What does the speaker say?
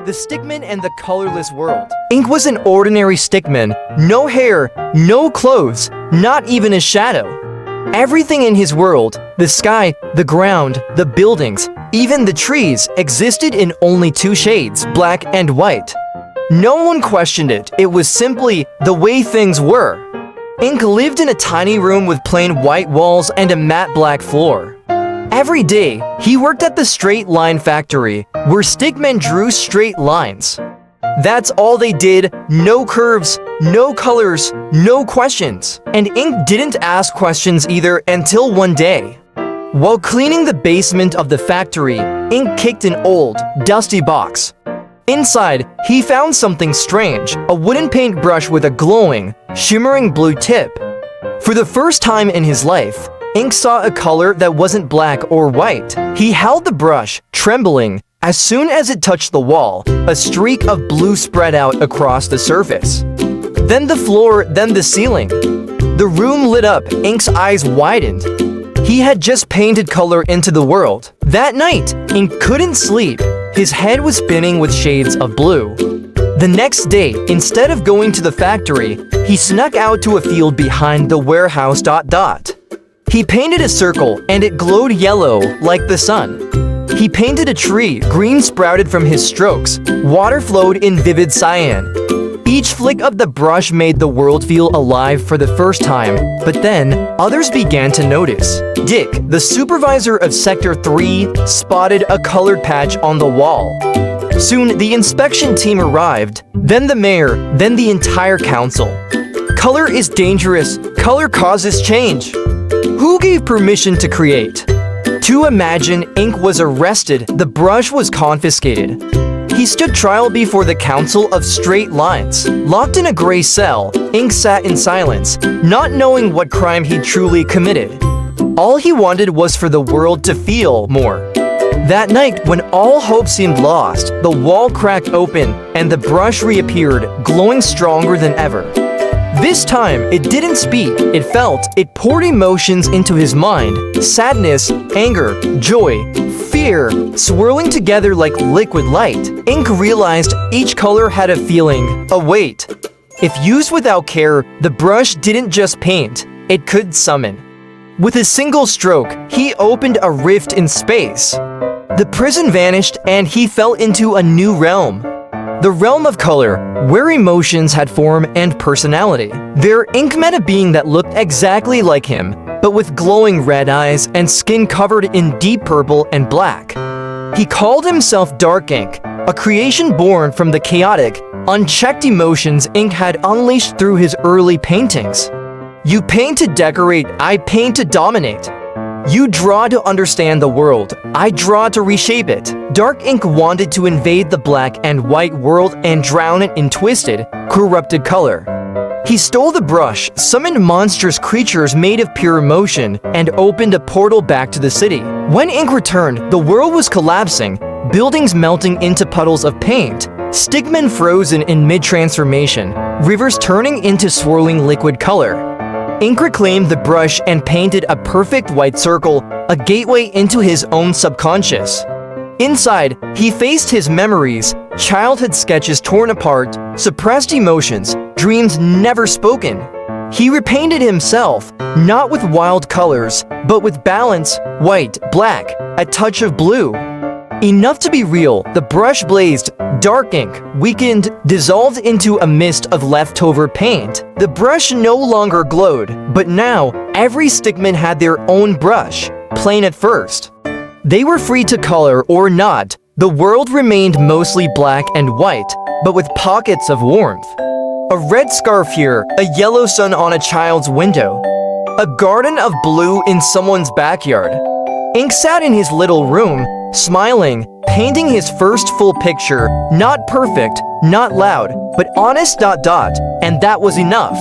The Stickman and the Colorless World. Ink was an ordinary stickman, no hair, no clothes, not even a shadow. Everything in his world, the sky, the ground, the buildings, even the trees, existed in only two shades, black and white. No one questioned it, it was simply the way things were. Ink lived in a tiny room with plain white walls and a matte black floor. Every day, he worked at the straight line factory, where stickmen drew straight lines. That's all they did, no curves, no colors, no questions. And Ink didn't ask questions either until one day. While cleaning the basement of the factory, Ink kicked an old, dusty box. Inside, he found something strange, a wooden paintbrush with a glowing, shimmering blue tip. For the first time in his life, Ink saw a color that wasn't black or white. He held the brush, trembling. As soon as it touched the wall, a streak of blue spread out across the surface. Then the floor, then the ceiling. The room lit up, Ink's eyes widened. He had just painted color into the world. That night, Ink couldn't sleep. His head was spinning with shades of blue. The next day, instead of going to the factory, he snuck out to a field behind the warehouse. He painted a circle, and it glowed yellow, like the sun. He painted a tree, green sprouted from his strokes. Water flowed in vivid cyan. Each flick of the brush made the world feel alive for the first time, but then, others began to notice. Dick, the supervisor of Sector 3, spotted a colored patch on the wall. Soon, the inspection team arrived, then the mayor, then the entire council. Color is dangerous. Color causes change. Who gave permission to create? To imagine, Ink was arrested, the brush was confiscated. He stood trial before the Council of Straight Lines. Locked in a gray cell, Ink sat in silence, not knowing what crime he truly committed. All he wanted was for the world to feel more. That night, when all hope seemed lost, the wall cracked open and the brush reappeared, glowing stronger than ever. This time, it didn't speak, it felt, it poured emotions into his mind, sadness, anger, joy, fear, swirling together like liquid light. Ink realized each color had a feeling, a weight. If used without care, the brush didn't just paint, it could summon. With a single stroke, he opened a rift in space. The prison vanished and he fell into a new realm. The realm of color, where emotions had form and personality. There, Ink met a being that looked exactly like him, but with glowing red eyes and skin covered in deep purple and black. He called himself Dark Ink, a creation born from the chaotic, unchecked emotions Ink had unleashed through his early paintings. You paint to decorate, I paint to dominate. You draw to understand the world, I draw to reshape it. Dark Ink wanted to invade the black and white world and drown it in twisted, corrupted color. He stole the brush, summoned monstrous creatures made of pure emotion, and opened a portal back to the city. When Ink returned, the world was collapsing, buildings melting into puddles of paint, stickmen frozen in mid-transformation, rivers turning into swirling liquid color. Ink reclaimed the brush and painted a perfect white circle, a gateway into his own subconscious. Inside, he faced his memories, childhood sketches torn apart, suppressed emotions, dreams never spoken. He repainted himself, not with wild colors, but with balance, white, black, a touch of blue. Enough to be real, the brush blazed, dark ink, weakened, dissolved into a mist of leftover paint. The brush no longer glowed, but now, every stickman had their own brush, plain at first. They were free to color or not. The world remained mostly black and white, but with pockets of warmth. A red scarf here, a yellow sun on a child's window, a garden of blue in someone's backyard. Ink sat in his little room, smiling, painting his first full picture, not perfect, not loud, but honest. And that was enough.